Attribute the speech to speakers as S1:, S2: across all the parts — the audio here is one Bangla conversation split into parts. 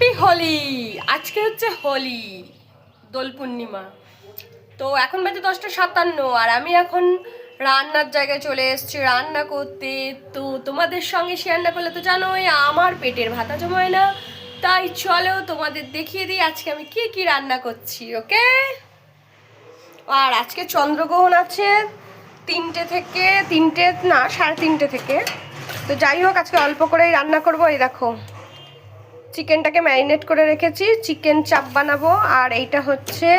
S1: হ্যাপি হোলি। আজকে হচ্ছে হোলি, দোল পূর্ণিমা। তো এখন বাজে 10:57 আর আমি এখন রান্নার জায়গায় চলে এসেছি রান্না করতে। তো তোমাদের সঙ্গে শেয়ার না করলে তো জানোই আমার পেটের ভাতা জমায় না, তাই চলো তোমাদের দেখিয়ে দিই আজকে আমি কি কি রান্না করছি। ওকে, আর আজকে চন্দ্রগ্রহণ আছে 3টে থেকে 3টে না 3:30 থেকে। তো যাই হোক, আজকে অল্প করেই রান্না করবো। এই দেখো, চিকেনটাকে ম্যারিনেট করে রেখেছি, চিকেন চাপ বানাবো। আর এইটা হচ্ছে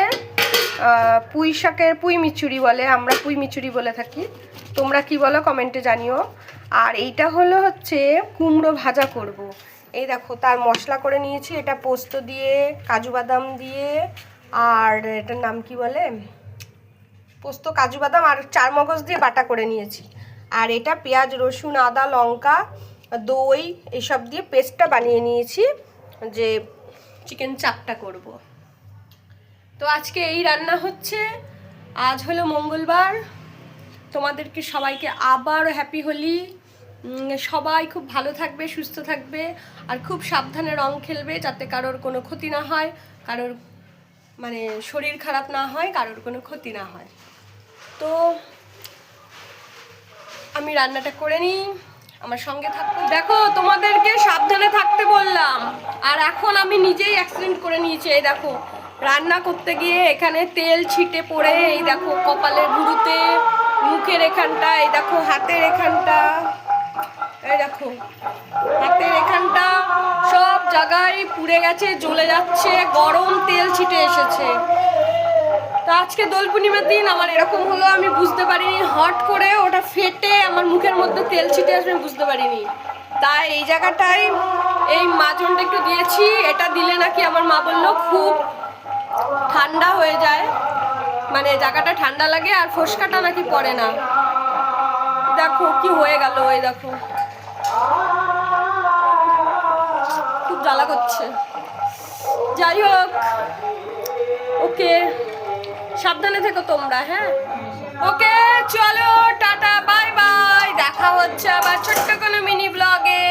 S1: পুঁই শাকের পুঁই মিচুরি বলে, আমরা পুঁই মিচুরি বলে থাকি, তোমরা কি বলো কমেন্টে জানিও। আর এইটা হচ্ছে কুমড়ো ভাজা করব। এই দেখো, তার মশলা করে নিয়েছি, এটা পোস্ত দিয়ে, কাজু বাদাম দিয়ে, আর এটার নাম কি বলে, পোস্ত কাজু বাদাম আর চারমগজ দিয়ে বাটা করে নিয়েছি। আর এটা পেঁয়াজ রসুন আদা লঙ্কা দই এসব দিয়ে পেস্টটা বানিয়ে নিয়েছি, যে চিকেন চাপটা করব। তো আজকে এই রান্না হচ্ছে। আজ হলো মঙ্গলবার। তোমাদেরকে সবাইকে আবার হ্যাপি হোলি। সবাই খুব ভালো থাকবে, সুস্থ থাকবে, আর খুব সাবধানে রং খেলবে, যাতে কারোর কোনো ক্ষতি না হয়, কারোর মানে শরীর খারাপ না হয়, কারোর কোনো ক্ষতি না হয়। তো আমি রান্নাটা করে নিই, আমার সঙ্গে থাকো। দেখো, তোমাদেরকে সাবধানে থাকতে বললাম, আর এখন আমি নিজেই অ্যাক্সিডেন্ট করে নিয়েছি। এই দেখো, রান্না করতে গিয়ে এখানে তেল ছিটে পড়ে, এই দেখো কপালের ভুরুতে, মুখের এখানটা, এই দেখো হাতের এখানটা, এই দেখো হাতের এখানটা, সব জায়গায় পুড়ে গেছে, জ্বলে যাচ্ছে, গরম তেল ছিটে এসেছে। তো আজকে দোল পূর্ণিমার দিন আমার এরকম হলো, আমি বুঝতে পারিনি, হট করে ওটা ফেটে আমার মুখের মধ্যে তেল ছিটে আসবে, আমি বুঝতে পারিনি। তাই এই জায়গাটায় এই মাজনটা একটু দিয়েছি, এটা দিলে নাকি আমার মা বললো খুব ঠান্ডা হয়ে যায়, মানে জায়গাটা ঠান্ডা লাগে আর ফোসকাটা নাকি পড়ে না। দেখো কি হয়ে গেল, এই দেখো খুব জ্বালা করছে। যাই হোক, ওকে, সাবধানে থেকো তোমরা। হ্যাঁ, ওকে, চলো টাটা, বাই বাই, দেখা হচ্ছে আবার ছোট্ট কোনো মিনি ব্লগে।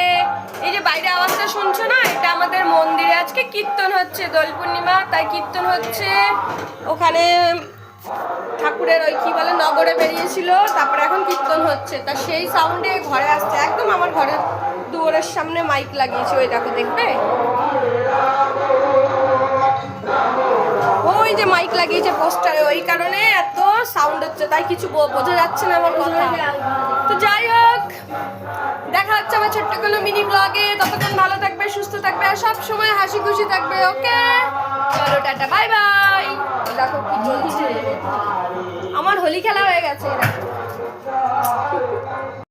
S1: এই যে বাইরে আওয়াজটা শুনছো না, এটা আমাদের মন্দিরে আজকে কীর্তন হচ্ছে, দোল পূর্ণিমা তাই কীর্তন হচ্ছে। ওখানে ঠাকুরের ওই কি বলে নগরে বেরিয়েছিল, তারপরে এখন কীর্তন হচ্ছে, তা সেই সাউন্ডে ঘরে আসছে। একদম আমার ঘরের দুয়ারের সামনে মাইক লাগিয়েছি, ওই দেখো, দেখবে ওই যে মাইক লাগিয়েছে পোস্টারে, ওই কারণে এত সাউন্ড হচ্ছে, তাই কিছু বোঝা যাচ্ছে না আমার কথা। তো যাই হোক, দেখা হচ্ছে আমার ছোট্ট কোনো মিনি ব্লগে। ততক্ষণ ভালো থাকবে, সুস্থ থাকবে, আর সব সময় হাসি খুশি থাকবে। ওকে, চলো টাটা, বাই বাই। দেখো কি চলছে, আমার হোলি খেলা হয়ে গেছে।